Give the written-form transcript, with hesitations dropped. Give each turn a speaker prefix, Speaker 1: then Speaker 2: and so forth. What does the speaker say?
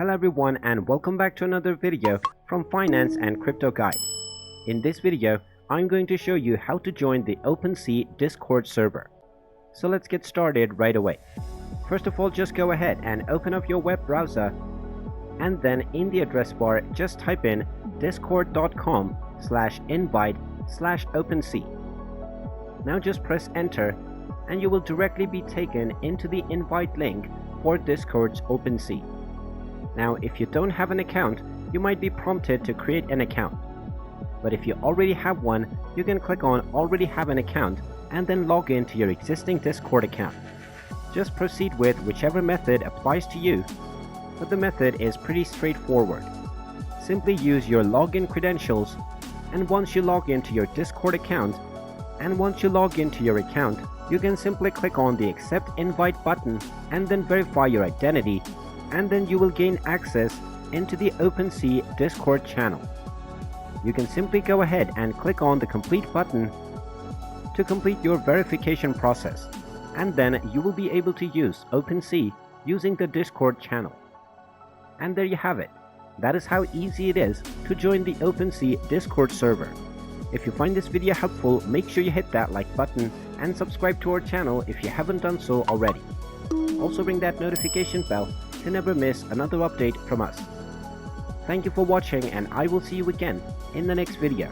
Speaker 1: Hello everyone and welcome back to another video from Finance and Crypto Guide. In this video, I'm going to show you how to join the OpenSea Discord server. So let's get started right away. First of all, just go ahead and open up your web browser, and then in the address bar just type in discord.com/invite/OpenSea. Now just press enter and you will directly be taken into the invite link for Discord's OpenSea. Now if you don't have an account, you might be prompted to create an account. But if you already have one, you can click on already have an account and then log in to your existing Discord account. Just proceed with whichever method applies to you, but the method is pretty straightforward. Simply use your login credentials, and once you log into your Discord account, you can simply click on the accept invite button and then verify your identity, and then you will gain access into the OpenSea Discord channel. You can simply go ahead and click on the complete button to complete your verification process, and then you will be able to use OpenSea using the Discord channel. And there you have it. That is how easy it is to join the OpenSea Discord server. If you find this video helpful, make sure you hit that like button and subscribe to our channel if you haven't done so already. Also ring that notification bell to never miss another update from us. Thank you for watching, and I will see you again in the next video.